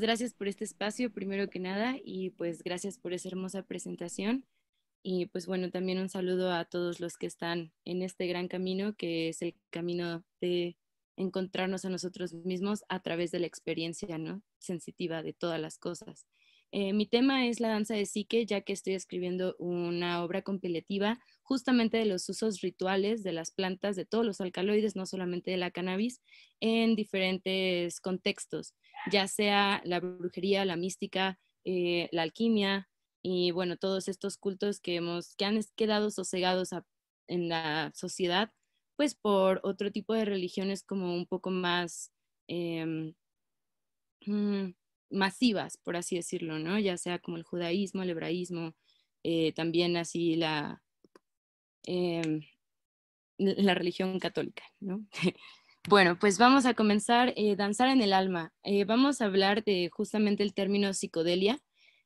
gracias por este espacio, primero que nada, y pues gracias por esa hermosa presentación. Y pues bueno, también un saludo a todos los que están en este gran camino, que es el camino de encontrarnos a nosotros mismos a través de la experiencia, ¿no? Sensitiva de todas las cosas. Mi tema es la danza de psique, ya que estoy escribiendo una obra compilativa justamente de los usos rituales de las plantas, de todos los alcaloides, no solamente de la cannabis, en diferentes contextos, ya sea la brujería, la mística, la alquimia, y bueno, todos estos cultos que han quedado sosegados en la sociedad, pues por otro tipo de religiones como un poco más eh, mm, masivas, por así decirlo, ¿no? Ya sea como el judaísmo, el hebraísmo, también así eh, la religión católica, ¿no? Bueno, pues vamos a comenzar. Danzar en el alma. Vamos a hablar de justamente el término psicodelia.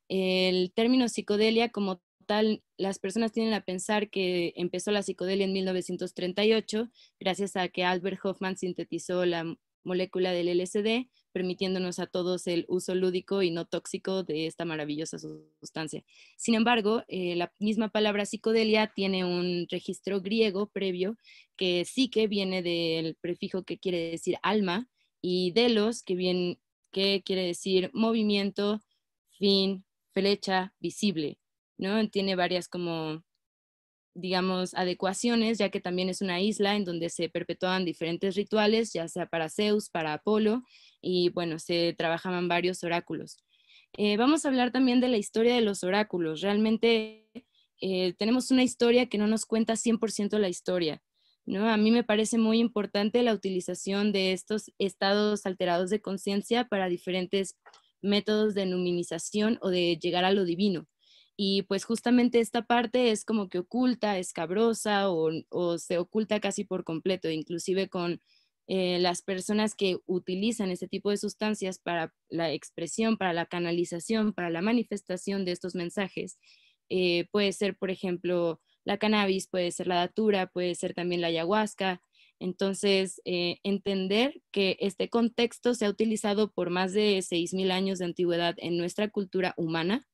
El término psicodelia como tal, las personas tienden a pensar que empezó la psicodelia en 1938, gracias a que Albert Hoffman sintetizó la molécula del LSD, permitiéndonos a todos el uso lúdico y no tóxico de esta maravillosa sustancia. Sin embargo, la misma palabra psicodelia tiene un registro griego previo, que psique viene del prefijo que quiere decir alma, y delos, que quiere decir movimiento, fin, flecha, visible, ¿no? Tiene varias como, digamos, adecuaciones, ya que también es una isla en donde se perpetuaban diferentes rituales, ya sea para Zeus, para Apolo, y bueno, se trabajaban varios oráculos. Vamos a hablar también de la historia de los oráculos. Realmente tenemos una historia que no nos cuenta 100% la historia, ¿no? A mí me parece muy importante la utilización de estos estados alterados de conciencia para diferentes métodos de numinización o de llegar a lo divino. Y pues justamente esta parte es como que oculta, escabrosa o se oculta casi por completo, inclusive con las personas que utilizan este tipo de sustancias para la expresión, para la canalización, para la manifestación de estos mensajes. Puede ser, por ejemplo, la cannabis, puede ser la datura, puede ser también la ayahuasca. Entonces, entender que este contexto se ha utilizado por más de 6.000 años de antigüedad en nuestra cultura humana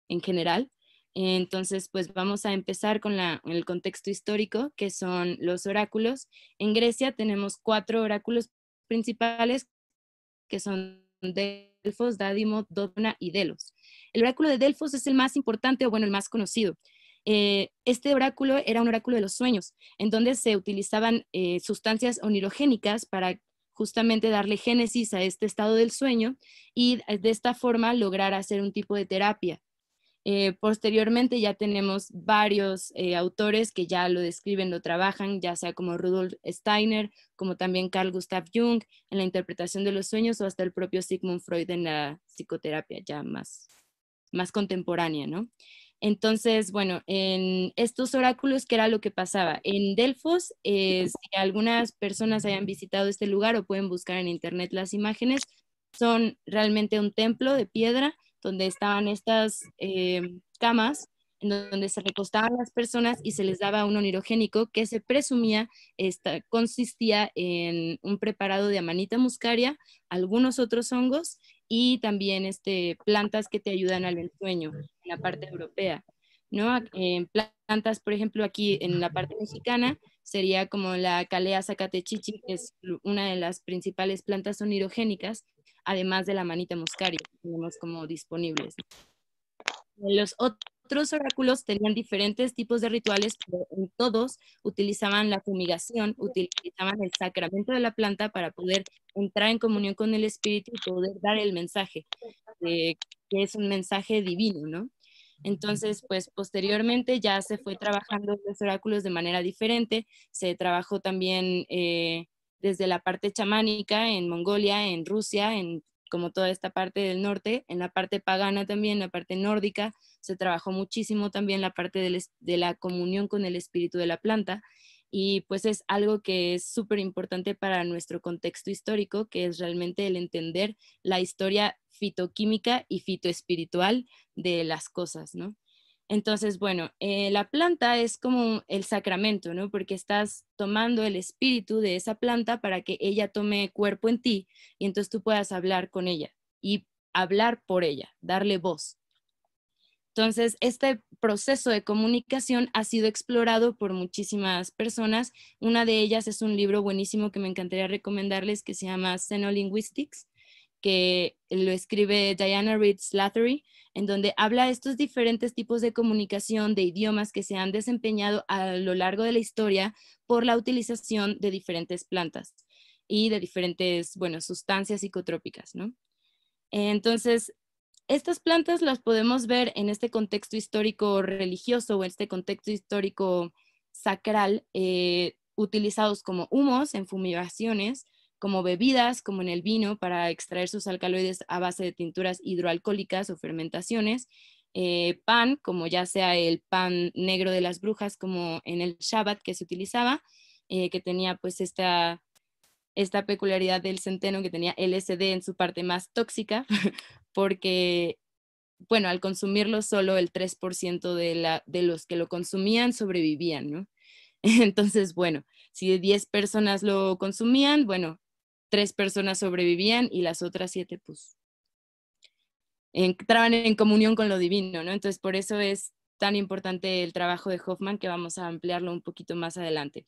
en general. Entonces, pues vamos a empezar con el contexto histórico, que son los oráculos. En Grecia tenemos 4 oráculos principales, que son Delfos, Dádimo, Dodona y Delos. El oráculo de Delfos es el más importante, o bueno, el más conocido. Este oráculo era un oráculo de los sueños, en donde se utilizaban sustancias onirogénicas para justamente darle génesis a este estado del sueño y de esta forma lograr hacer un tipo de terapia. Posteriormente ya tenemos varios autores que ya lo describen, lo trabajan, ya sea como Rudolf Steiner, como también Carl Gustav Jung en la interpretación de los sueños, o hasta el propio Sigmund Freud en la psicoterapia ya más contemporánea, ¿no? Entonces, bueno, en estos oráculos, ¿qué era lo que pasaba? En Delfos, si algunas personas hayan visitado este lugar o pueden buscar en internet las imágenes, son realmente un templo de piedra donde estaban estas camas en donde se recostaban las personas y se les daba un onirogénico que se presumía consistía en un preparado de amanita muscaria, algunos otros hongos y también plantas que te ayudan al ensueño en la parte europea, ¿no? Plantas, por ejemplo, aquí en la parte mexicana sería como la Calea zacatechichi, que es una de las principales plantas onirogénicas, además de la manita muscaria que tenemos como disponibles. Los otros oráculos tenían diferentes tipos de rituales, pero en todos utilizaban la fumigación, utilizaban el sacramento de la planta para poder entrar en comunión con el espíritu y poder dar el mensaje, que es un mensaje divino, ¿no? Entonces, pues posteriormente ya se fue trabajando los oráculos de manera diferente, se trabajó también desde la parte chamánica en Mongolia, en Rusia, en como toda esta parte del norte, en la parte pagana también, la parte nórdica, se trabajó muchísimo también la parte de la comunión con el espíritu de la planta, y pues es algo que es súper importante para nuestro contexto histórico, que es realmente el entender la historia fitoquímica y fitoespiritual de las cosas, ¿no? Entonces, bueno, la planta es como el sacramento, ¿no? Porque estás tomando el espíritu de esa planta para que ella tome cuerpo en ti y entonces tú puedas hablar con ella. Y hablar por ella, darle voz. Entonces, este proceso de comunicación ha sido explorado por muchísimas personas. Una de ellas es un libro buenísimo que me encantaría recomendarles que se llama Xenolinguistics, que lo escribe Diana Reed Slattery, en donde habla de estos diferentes tipos de comunicación de idiomas que se han desempeñado a lo largo de la historia por la utilización de diferentes plantas y de diferentes, bueno, sustancias psicotrópicas, ¿no? Entonces, estas plantas las podemos ver en este contexto histórico religioso o en este contexto histórico sacral, utilizados como humos en fumigaciones, como bebidas, como en el vino, para extraer sus alcaloides a base de tinturas hidroalcohólicas o fermentaciones, pan, como ya sea el pan negro de las brujas, como en el Shabbat que se utilizaba, que tenía pues esta peculiaridad del centeno que tenía LSD en su parte más tóxica, porque, bueno, al consumirlo solo el 3% de los que lo consumían sobrevivían, ¿no? Entonces, bueno, si 10 personas lo consumían, bueno, 3 personas sobrevivían y las otras 7, pues, entraban en comunión con lo divino, ¿no? Entonces, por eso es tan importante el trabajo de Hoffman, que vamos a ampliarlo un poquito más adelante.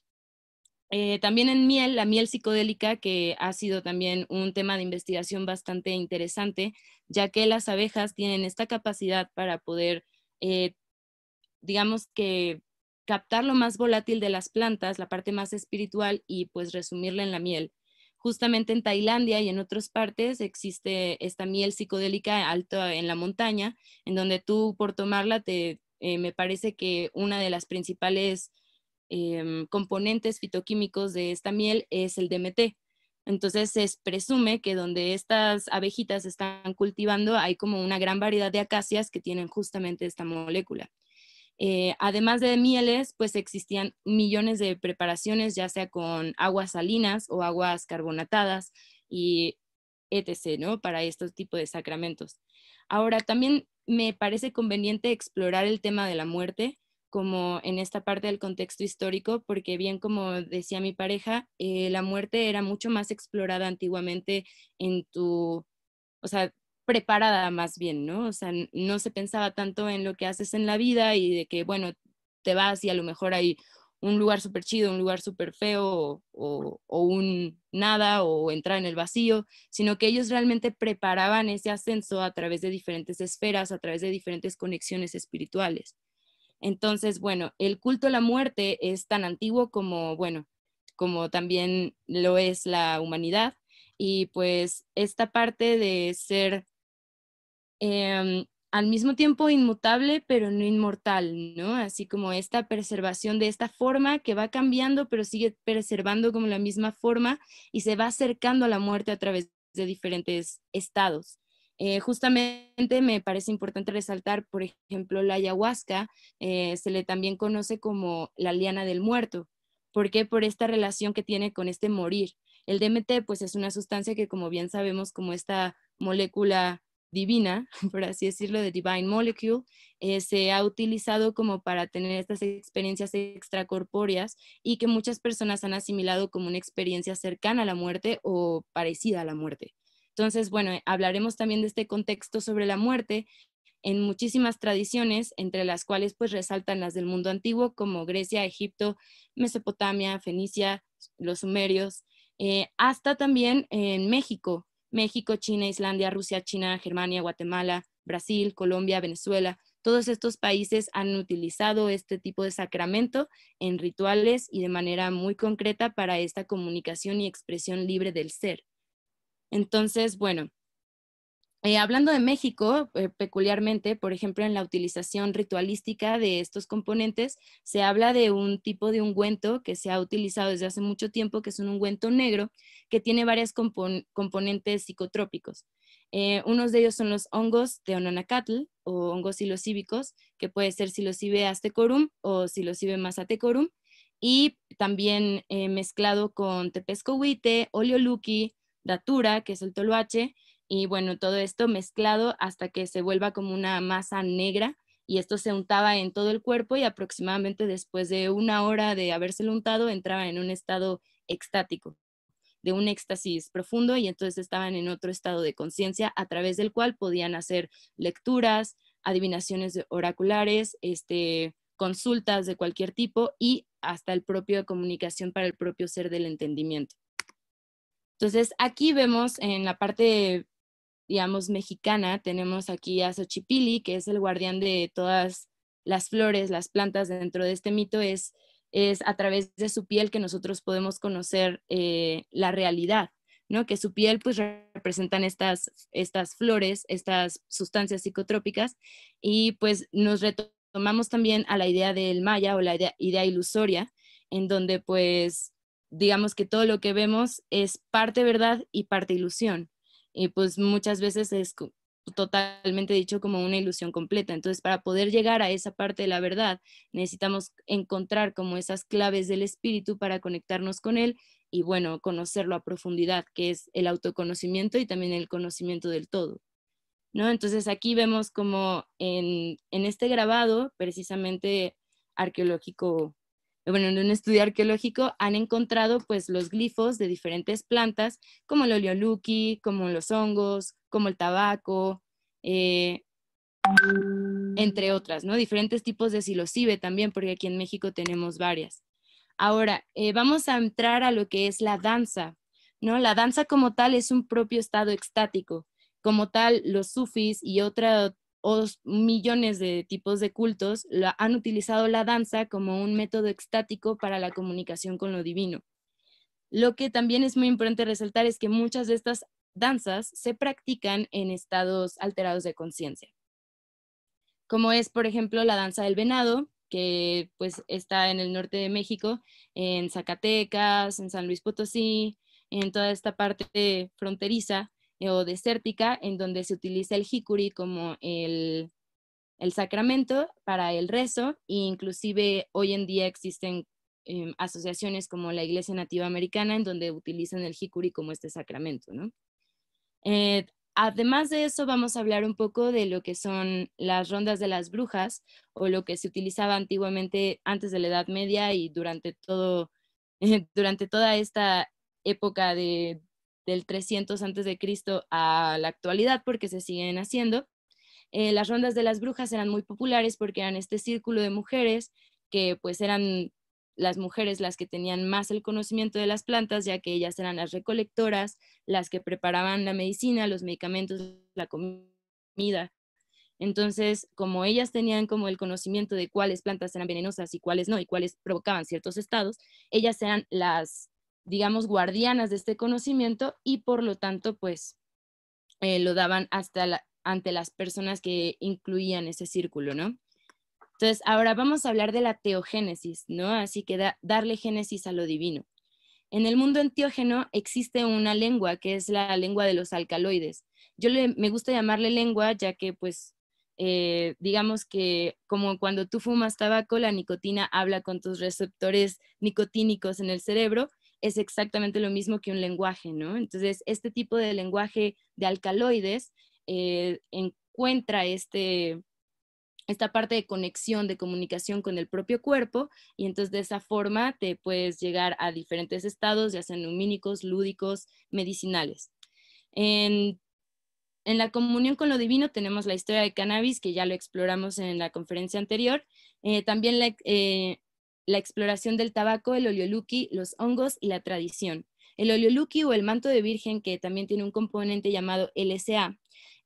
También en miel, la miel psicodélica, que ha sido también un tema de investigación bastante interesante, ya que las abejas tienen esta capacidad para poder, eh, digamos que, captar lo más volátil de las plantas, la parte más espiritual, y pues resumirla en la miel. Justamente en Tailandia y en otras partes existe esta miel psicodélica alta en la montaña, en donde tú por tomarla me parece que una de las principales componentes fitoquímicos de esta miel es el DMT. Entonces se presume que donde estas abejitas están cultivando hay como una gran variedad de acacias que tienen justamente esta molécula. Además de mieles, pues existían millones de preparaciones, ya sea con aguas salinas o aguas carbonatadas y etc., ¿no? Para estos tipos de sacramentos. Ahora, también me parece conveniente explorar el tema de la muerte, como en esta parte del contexto histórico, porque bien como decía mi pareja, la muerte era mucho más explorada antiguamente o sea, preparada más bien, ¿no? O sea, no se pensaba tanto en lo que haces en la vida y de que, bueno, te vas y a lo mejor hay un lugar súper chido, un lugar súper feo o un nada o entrar en el vacío, sino que ellos realmente preparaban ese ascenso a través de diferentes esferas, a través de diferentes conexiones espirituales. Entonces, bueno, el culto a la muerte es tan antiguo como, bueno, como también lo es la humanidad. Y pues esta parte de ser al mismo tiempo inmutable, pero no inmortal, ¿no? Así como esta preservación de esta forma que va cambiando, pero sigue preservando como la misma forma y se va acercando a la muerte a través de diferentes estados. Justamente me parece importante resaltar, por ejemplo, la ayahuasca, se le también conoce como la liana del muerto. ¿Por qué? Por esta relación que tiene con este morir. El DMT, pues es una sustancia que, como bien sabemos, como esta molécula divina, por así decirlo, de Divine Molecule, se ha utilizado como para tener estas experiencias extracorpóreas y que muchas personas han asimilado como una experiencia cercana a la muerte o parecida a la muerte. Entonces, bueno, hablaremos también de este contexto sobre la muerte en muchísimas tradiciones, entre las cuales pues resaltan las del mundo antiguo como Grecia, Egipto, Mesopotamia, Fenicia, los sumerios, hasta también en México, México, China, Islandia, Rusia, China, Germania, Guatemala, Brasil, Colombia, Venezuela. Todos estos países han utilizado este tipo de sacramento en rituales y de manera muy concreta para esta comunicación y expresión libre del ser. Entonces, bueno, hablando de México, peculiarmente, por ejemplo, en la utilización ritualística de estos componentes, se habla de un tipo de ungüento que se ha utilizado desde hace mucho tiempo, que es un ungüento negro, que tiene varios componentes psicotrópicos. Unos de ellos son los hongos de Ononacatl o hongos psilocíbicos, que puede ser Psilocybe astecorum o Psilocybe mazatecorum, y también mezclado con tepescohuite, oleoluqui, datura, que es el toloache, y bueno, todo esto mezclado hasta que se vuelva como una masa negra y esto se untaba en todo el cuerpo y aproximadamente después de una hora de habérselo untado entraba en un estado extático. de un éxtasis profundo y entonces estaban en otro estado de conciencia a través del cual podían hacer lecturas, adivinaciones oraculares, consultas de cualquier tipo y hasta el propio comunicación para el propio ser del entendimiento. Entonces aquí vemos en la parte, digamos, mexicana, tenemos aquí a Xochipilli, que es el guardián de todas las flores, las plantas dentro de este mito, es a través de su piel que nosotros podemos conocer la realidad, ¿no? Que su piel pues representan estas flores, estas sustancias psicotrópicas y pues nos retomamos también a la idea del maya o la idea ilusoria, en donde pues digamos que todo lo que vemos es parte verdad y parte ilusión. Y pues muchas veces es totalmente dicho como una ilusión completa. Entonces, para poder llegar a esa parte de la verdad, necesitamos encontrar como esas claves del espíritu para conectarnos con él y, bueno, conocerlo a profundidad, que es el autoconocimiento y también el conocimiento del todo, ¿no? Entonces, aquí vemos como en este grabado, precisamente arqueológico, bueno, en un estudio arqueológico han encontrado pues los glifos de diferentes plantas, como el oleoluqui, como los hongos, como el tabaco, eh, entre otras, ¿no? Diferentes tipos de psilocibe también, porque aquí en México tenemos varias. Ahora, vamos a entrar a lo que es la danza, ¿no? La danza como tal es un propio estado extático. Como tal, los sufis y otros millones de tipos de cultos han utilizado la danza como un método extático para la comunicación con lo divino. Lo que también es muy importante resaltar es que muchas de estas danzas se practican en estados alterados de conciencia, como es, por ejemplo, la danza del venado, que pues está en el norte de México, en Zacatecas, en San Luis Potosí, en toda esta parte fronteriza o desértica, en donde se utiliza el jicuri como el sacramento para el rezo, e inclusive hoy en día existen asociaciones como la Iglesia Nativa Americana, en donde utilizan el jicuri como este sacramento, ¿no? Además de eso, vamos a hablar un poco de lo que son las rondas de las brujas o lo que se utilizaba antiguamente antes de la Edad Media y durante durante toda esta época del 300 antes de Cristo a la actualidad, porque se siguen haciendo. Las rondas de las brujas eran muy populares porque eran este círculo de mujeres que pues eran las mujeres las que tenían más el conocimiento de las plantas, ya que ellas eran las recolectoras, las que preparaban la medicina, los medicamentos, la comida. Entonces, como ellas tenían como el conocimiento de cuáles plantas eran venenosas y cuáles no, y cuáles provocaban ciertos estados, ellas eran las, digamos, guardianas de este conocimiento y por lo tanto, pues, lo daban ante las personas que incluían ese círculo, ¿no? Entonces, ahora vamos a hablar de la teogénesis, ¿no? Así que darle génesis a lo divino. En el mundo enteógeno existe una lengua que es la lengua de los alcaloides. Me gusta llamarle lengua ya que pues digamos que como cuando tú fumas tabaco, la nicotina habla con tus receptores nicotínicos en el cerebro, es exactamente lo mismo que un lenguaje, ¿no? Entonces, este tipo de lenguaje de alcaloides encuentra esta parte de conexión, de comunicación con el propio cuerpo, y entonces de esa forma te puedes llegar a diferentes estados, ya sean lumínicos, lúdicos, medicinales. En la comunión con lo divino tenemos la historia de cannabis, que ya lo exploramos en la conferencia anterior, también la exploración del tabaco, el oleoluqui, los hongos y la tradición. El oleoluqui o el manto de virgen, que también tiene un componente llamado LSA,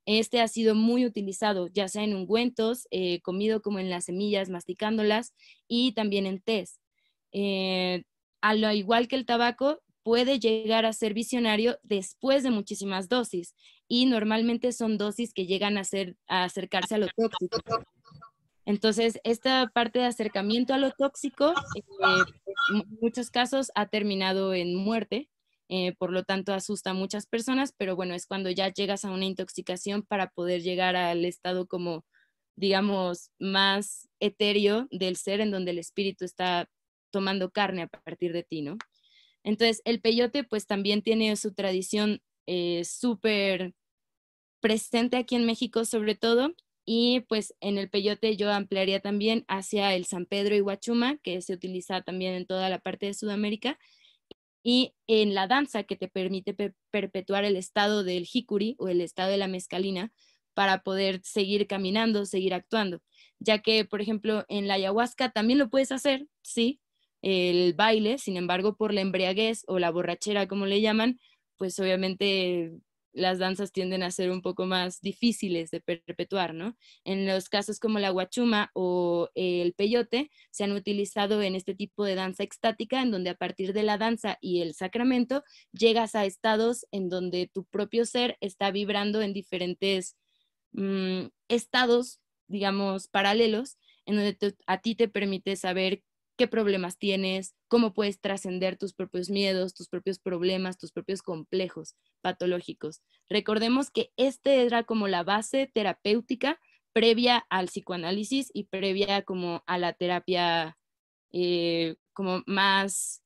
este ha sido muy utilizado, ya sea en ungüentos, comido como en las semillas, masticándolas, y también en tés. A lo igual que el tabaco, puede llegar a ser visionario después de muchísimas dosis, y normalmente son dosis que llegan a acercarse a lo tóxico. Entonces, esta parte de acercamiento a lo tóxico, en muchos casos ha terminado en muerte, por lo tanto asusta a muchas personas, pero bueno, es cuando ya llegas a una intoxicación para poder llegar al estado como, digamos, más etéreo del ser, en donde el espíritu está tomando carne a partir de ti, ¿no? Entonces, el peyote pues también tiene su tradición súper presente aquí en México sobre todo, y pues en el peyote yo ampliaría también hacia el San Pedro y Huachuma, que se utiliza también en toda la parte de Sudamérica, y en la danza que te permite perpetuar el estado del hikuri o el estado de la mezcalina para poder seguir caminando, seguir actuando. Ya que, por ejemplo, en la ayahuasca también lo puedes hacer, sí, el baile, sin embargo, por la embriaguez o la borrachera, como le llaman, pues obviamente las danzas tienden a ser un poco más difíciles de perpetuar, ¿no? En los casos como la guachuma o el peyote se han utilizado en este tipo de danza extática, en donde a partir de la danza y el sacramento llegas a estados en donde tu propio ser está vibrando en diferentes estados, digamos, paralelos, en donde a ti te permite saber qué problemas tienes, cómo puedes trascender tus propios miedos, tus propios problemas, tus propios complejos patológicos. Recordemos que este era como la base terapéutica previa al psicoanálisis y previa como a la terapia como más,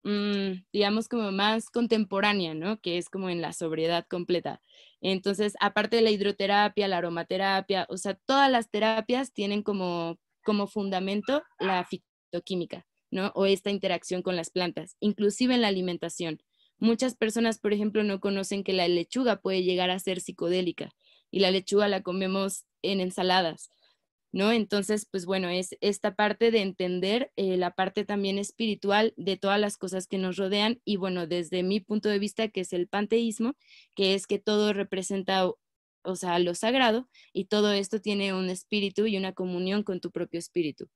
digamos, como más contemporánea, ¿no? Que es como en la sobriedad completa. Entonces, aparte de la hidroterapia, la aromaterapia, o sea, todas las terapias tienen como fundamento la fitoquímica, ¿no? O esta interacción con las plantas, inclusive en la alimentación. Muchas personas, por ejemplo, no conocen que la lechuga puede llegar a ser psicodélica y la lechuga la comemos en ensaladas, ¿no? Entonces, pues bueno, es esta parte de entender la parte también espiritual de todas las cosas que nos rodean y bueno, desde mi punto de vista, que es el panteísmo, que es que todo representa, o sea, lo sagrado y todo esto tiene un espíritu y una comunión con tu propio espíritu.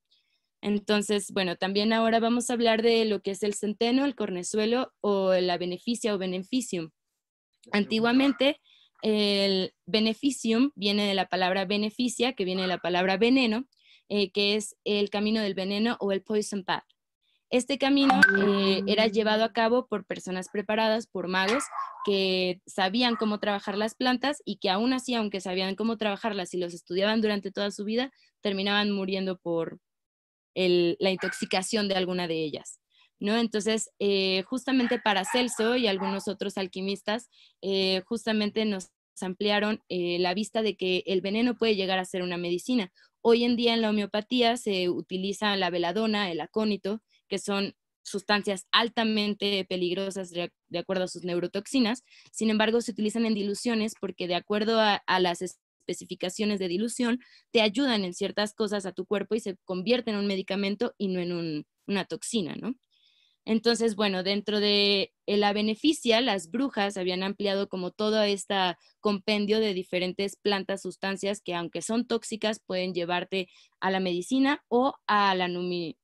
Entonces, bueno, también ahora vamos a hablar de lo que es el centeno, el cornezuelo o la beneficia o beneficium. Antiguamente, el beneficium viene de la palabra beneficia, que viene de la palabra veneno, que es el camino del veneno o el poison path. Este camino era llevado a cabo por personas preparadas, por magos, que sabían cómo trabajar las plantas y que aún así, aunque sabían cómo trabajarlas y los estudiaban durante toda su vida, terminaban muriendo por la intoxicación de alguna de ellas, ¿no? Entonces, justamente para Celso y algunos otros alquimistas, justamente nos ampliaron la vista de que el veneno puede llegar a ser una medicina. Hoy en día en la homeopatía se utiliza la beladona, el acónito, que son sustancias altamente peligrosas de acuerdo a sus neurotoxinas. Sin embargo, se utilizan en diluciones porque de acuerdo a las especificaciones de dilución, te ayudan en ciertas cosas a tu cuerpo y se convierte en un medicamento y no en una toxina, ¿no? Entonces, bueno, dentro de la beneficia, las brujas habían ampliado como todo este compendio de diferentes plantas, sustancias que aunque son tóxicas pueden llevarte a la medicina o a la,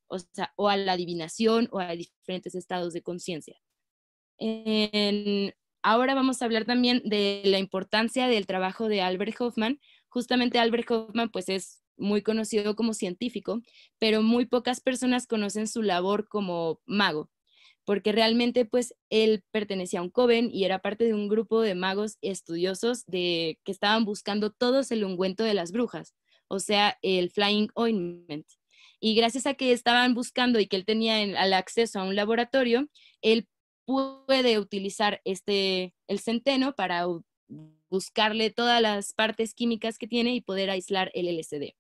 o sea, o a la adivinación o a diferentes estados de conciencia. Ahora vamos a hablar también de la importancia del trabajo de Albert Hoffman. Justamente Albert Hoffman pues es muy conocido como científico, pero muy pocas personas conocen su labor como mago, porque realmente pues él pertenecía a un coven y era parte de un grupo de magos estudiosos que estaban buscando todos el ungüento de las brujas, o sea, el Flying Ointment. Y gracias a que estaban buscando y que él tenía el acceso a un laboratorio, él puede utilizar el centeno para buscarle todas las partes químicas que tiene y poder aislar el LSD.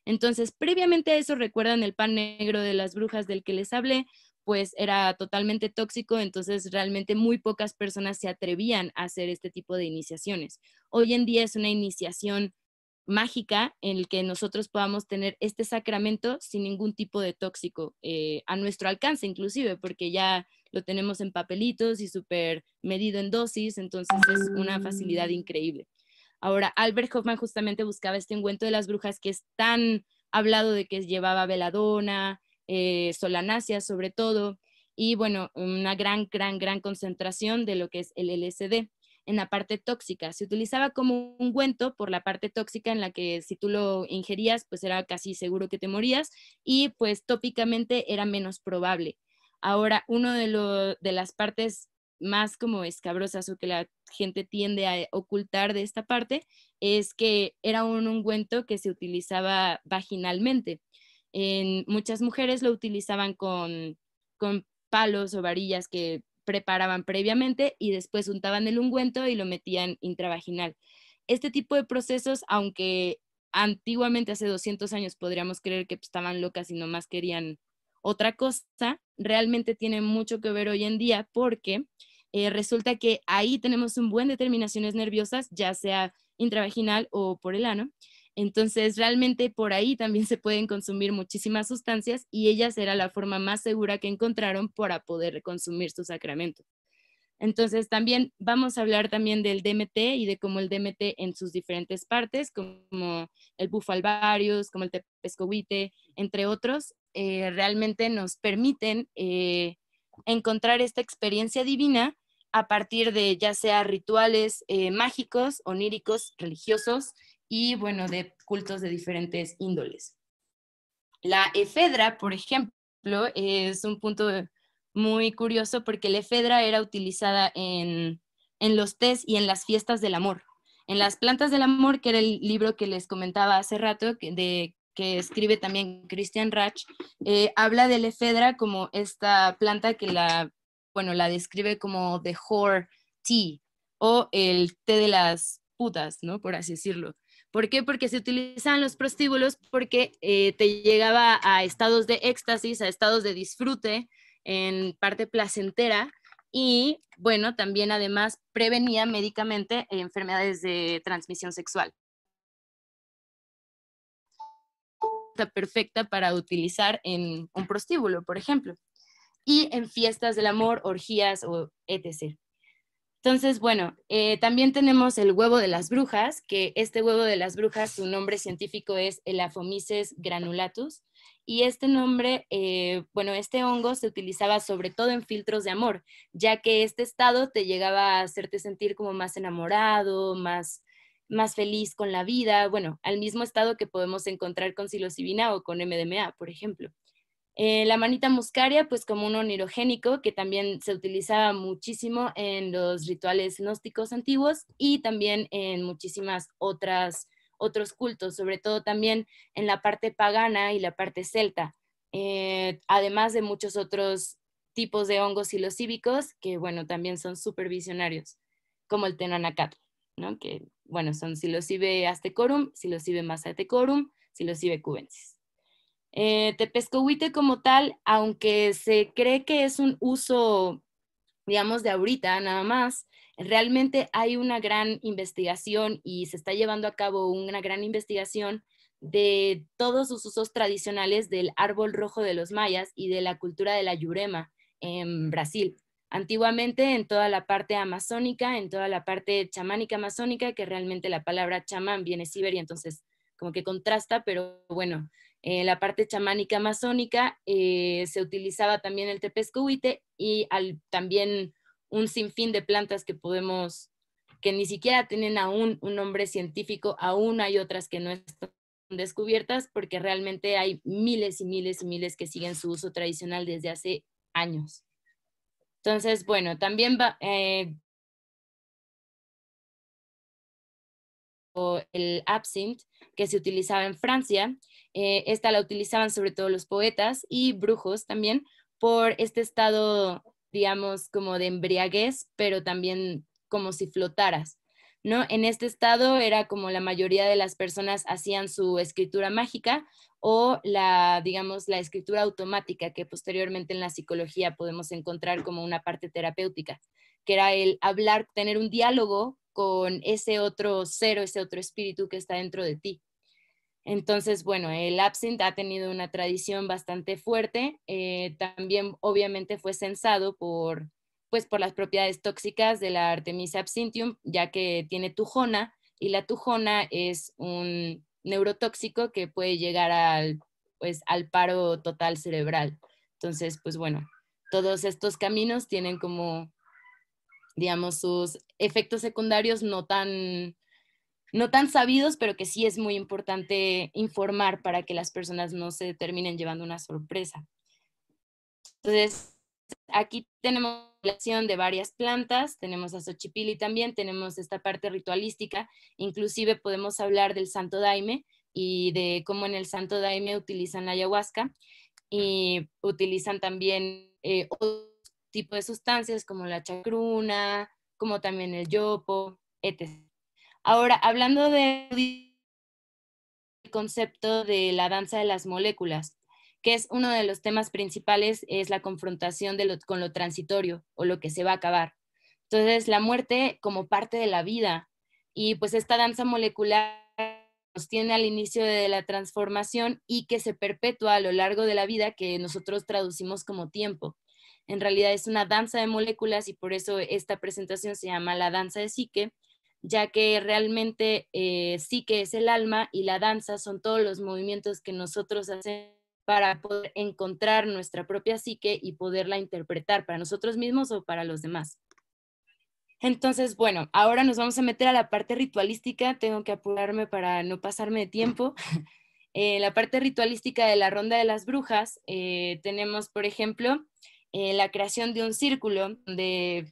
Entonces, previamente a eso, recuerdan el pan negro de las brujas del que les hablé, pues era totalmente tóxico, entonces realmente muy pocas personas se atrevían a hacer este tipo de iniciaciones. Hoy en día es una iniciación mágica en el que nosotros podamos tener este sacramento sin ningún tipo de tóxico a nuestro alcance inclusive, porque ya lo tenemos en papelitos y súper medido en dosis, entonces es una facilidad increíble. Ahora, Albert Hoffman justamente buscaba este ungüento de las brujas que es tan hablado de que llevaba veladona, solanácea sobre todo, y bueno, una gran concentración de lo que es el LSD en la parte tóxica. Se utilizaba como un ungüento por la parte tóxica en la que si tú lo ingerías, pues era casi seguro que te morías y pues tópicamente era menos probable. Ahora, uno de las partes más como escabrosas o que la gente tiende a ocultar de esta parte es que era un ungüento que se utilizaba vaginalmente. En muchas mujeres lo utilizaban con palos o varillas que preparaban previamente y después untaban el ungüento y lo metían intravaginal. Este tipo de procesos, aunque antiguamente hace 200 años podríamos creer que pues, estaban locas y nomás querían otra cosa, realmente tiene mucho que ver hoy en día porque resulta que ahí tenemos un buen de terminaciones nerviosas, ya sea intravaginal o por el ano. Entonces, realmente por ahí también se pueden consumir muchísimas sustancias y ellas era la forma más segura que encontraron para poder consumir su sacramento. Entonces, también vamos a hablar también del DMT y de cómo el DMT en sus diferentes partes, como el bufalvarius, como el tepescohuite, entre otros, realmente nos permiten encontrar esta experiencia divina a partir de ya sea rituales mágicos, oníricos, religiosos y, bueno, de cultos de diferentes índoles. La efedra, por ejemplo, es un punto muy curioso porque la efedra era utilizada en los tés y en las fiestas del amor. En las plantas del amor, que era el libro que les comentaba hace rato, que escribe también Christian Rach, habla de la efedra como esta planta que la describe como the whore tea o el té de las putas, ¿no? Por así decirlo. ¿Por qué? Porque se utilizaban los prostíbulos porque te llegaba a estados de éxtasis, a estados de disfrute en parte placentera y, bueno, también además prevenía médicamente enfermedades de transmisión sexual. Perfecta para utilizar en un prostíbulo, por ejemplo, y en fiestas del amor, orgías o etc. Entonces, bueno, también tenemos el huevo de las brujas, que este huevo de las brujas, su nombre científico es Elaphomyces granulatus, y este nombre, este hongo se utilizaba sobre todo en filtros de amor, ya que este estado te llegaba a hacerte sentir como más enamorado, más feliz con la vida, bueno, al mismo estado que podemos encontrar con psilocibina o con MDMA, por ejemplo. La manita muscaria, pues como un onirogénico que también se utilizaba muchísimo en los rituales gnósticos antiguos y también en muchísimas otros cultos, sobre todo también en la parte pagana y la parte celta, además de muchos otros tipos de hongos psilocíbicos que, bueno, también son súper visionarios, como el tenanacatl, ¿no? Que, bueno, son Psilocybe astecorum, Psilocybe massatecorum, Psilocybe cubensis. Tepescohuite como tal, aunque se cree que es un uso, digamos, de ahorita nada más, realmente hay una gran investigación y se está llevando a cabo una gran investigación de todos sus usos tradicionales del árbol rojo de los mayas y de la cultura de la Yurema en Brasil. Antiguamente en toda la parte amazónica, en toda la parte chamánica amazónica, que realmente la palabra chamán viene ciber y entonces como que contrasta, pero bueno, la parte chamánica amazónica se utilizaba también el tepescohuite y también un sinfín de plantas que ni siquiera tienen aún un nombre científico, aún hay otras que no están descubiertas porque realmente hay miles y miles y miles que siguen su uso tradicional desde hace años. Entonces, bueno, también el absinthe que se utilizaba en Francia. Esta la utilizaban sobre todo los poetas y brujos también por este estado, digamos, como de embriaguez, pero también como si flotaras, ¿no? En este estado era como la mayoría de las personas hacían su escritura mágica o digamos, la escritura automática que posteriormente en la psicología podemos encontrar como una parte terapéutica, que era el hablar, tener un diálogo con ese otro ser o ese otro espíritu que está dentro de ti. Entonces, bueno, el absinthe ha tenido una tradición bastante fuerte. También, obviamente, fue censado por las propiedades tóxicas de la Artemisia absinthium, ya que tiene tujona, y la tujona es un neurotóxico que puede llegar al paro total cerebral. Entonces, pues bueno, todos estos caminos tienen como, digamos, sus efectos secundarios no tan sabidos, pero que sí es muy importante informar para que las personas no se terminen llevando una sorpresa. Entonces, aquí tenemos relación de varias plantas, tenemos a Xochipilli también, tenemos esta parte ritualística, inclusive podemos hablar del Santo Daime y de cómo en el Santo Daime utilizan la ayahuasca y utilizan también otro tipo de sustancias como la chacruna, como también el yopo, etc. Ahora, hablando del concepto de la danza de las moléculas, que es uno de los temas principales, es la confrontación con lo transitorio o lo que se va a acabar. Entonces, la muerte como parte de la vida, y pues esta danza molecular nos tiene al inicio de la transformación y que se perpetúa a lo largo de la vida, que nosotros traducimos como tiempo. En realidad es una danza de moléculas y por eso esta presentación se llama la danza de Psique, ya que realmente Psique es el alma y la danza son todos los movimientos que nosotros hacemos para poder encontrar nuestra propia psique y poderla interpretar para nosotros mismos o para los demás. Entonces, bueno, ahora nos vamos a meter a la parte ritualística. Tengo que apurarme para no pasarme de tiempo. La parte ritualística de la ronda de las brujas, tenemos, por ejemplo, la creación de un círculo donde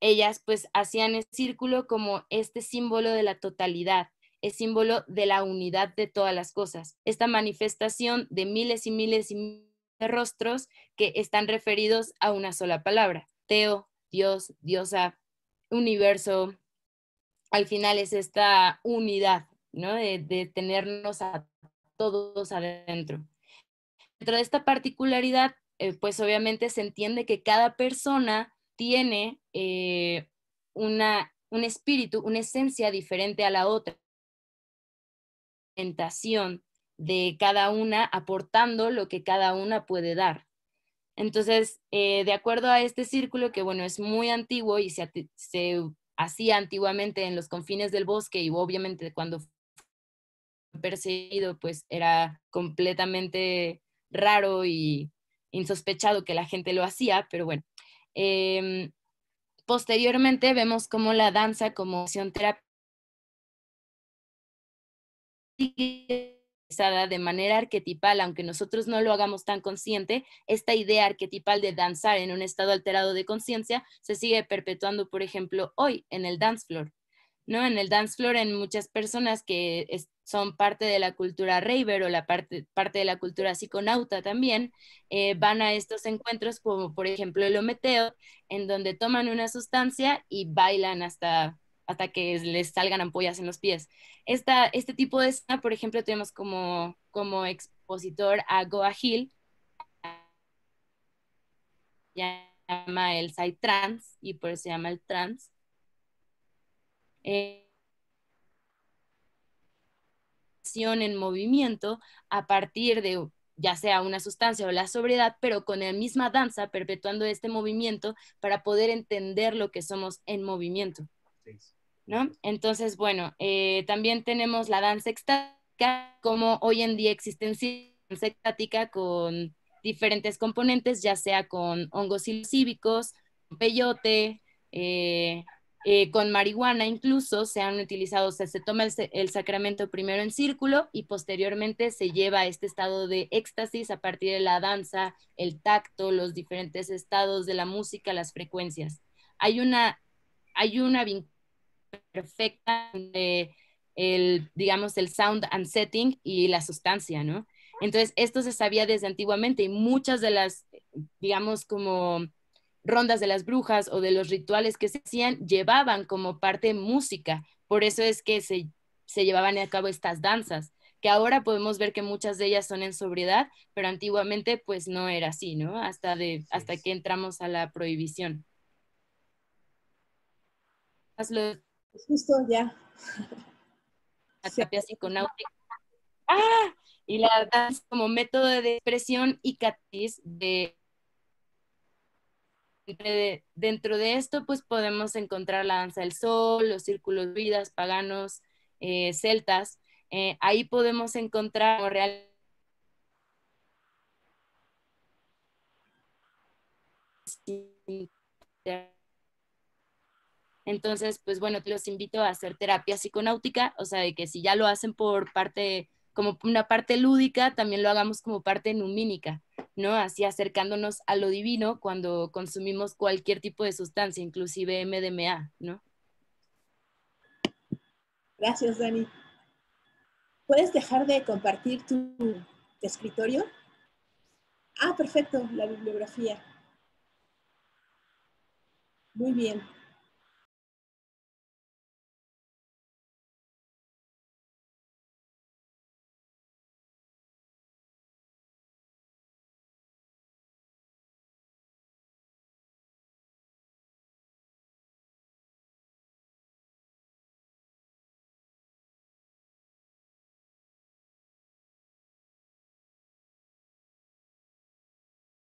ellas pues hacían el círculo como este símbolo de la totalidad, es símbolo de la unidad de todas las cosas. Esta manifestación de miles y miles y miles de rostros que están referidos a una sola palabra, Teo, Dios, diosa, universo. Al final es esta unidad, ¿no? De tenernos a todos adentro. Dentro de esta particularidad, pues obviamente se entiende que cada persona tiene un espíritu, una esencia diferente a la otra, orientación de cada una aportando lo que cada una puede dar. Entonces, de acuerdo a este círculo, que bueno, es muy antiguo y se hacía antiguamente en los confines del bosque y obviamente cuando fue perseguido, pues era completamente raro y insospechado que la gente lo hacía, pero bueno. Posteriormente vemos cómo la danza como acción terapéutica de manera arquetipal, aunque nosotros no lo hagamos tan consciente, esta idea arquetipal de danzar en un estado alterado de conciencia se sigue perpetuando, por ejemplo, hoy en el dance floor, ¿no? En el dance floor, en muchas personas que son parte de la cultura raver o la parte de la cultura psiconauta también, van a estos encuentros como por ejemplo el ometeo, en donde toman una sustancia y bailan hasta que les salgan ampollas en los pies. Este tipo de escena, por ejemplo, tenemos como expositor a Goa Hill, llama el psytrance y por eso se llama el trance. En movimiento a partir de ya sea una sustancia o la sobriedad, pero con la misma danza, perpetuando este movimiento para poder entender lo que somos en movimiento, ¿no? Entonces, bueno, también tenemos la danza extática, como hoy en día existe danza extática con diferentes componentes, ya sea con hongos psilocíbicos, peyote, con marihuana incluso se han utilizado, o sea, se toma el sacramento primero en círculo y posteriormente se lleva a este estado de éxtasis a partir de la danza, el tacto, los diferentes estados de la música, las frecuencias. Hay una vinculación perfecta de digamos, el sound and setting y la sustancia, ¿no? Entonces, esto se sabía desde antiguamente y muchas de las, digamos, como rondas de las brujas o de los rituales que se hacían llevaban como parte música. Por eso es que se llevaban a cabo estas danzas, que ahora podemos ver que muchas de ellas son en sobriedad, pero antiguamente pues no era así, ¿no? Hasta que entramos a la prohibición. Hazlo. Justo ya. La terapia psiconáutica. ¡Ah! Y la danza como método de expresión y catarsis dentro de esto, pues podemos encontrar la danza del sol, los círculos vidas, paganos, celtas. Ahí podemos encontrar real. Entonces, pues bueno, los invito a hacer terapia psiconáutica, o sea, de que si ya lo hacen por parte, como una parte lúdica, también lo hagamos como parte numínica, ¿no? Así acercándonos a lo divino cuando consumimos cualquier tipo de sustancia, inclusive MDMA, ¿no? Gracias, Dani. ¿Puedes dejar de compartir tu escritorio? Ah, perfecto, la bibliografía. Muy bien.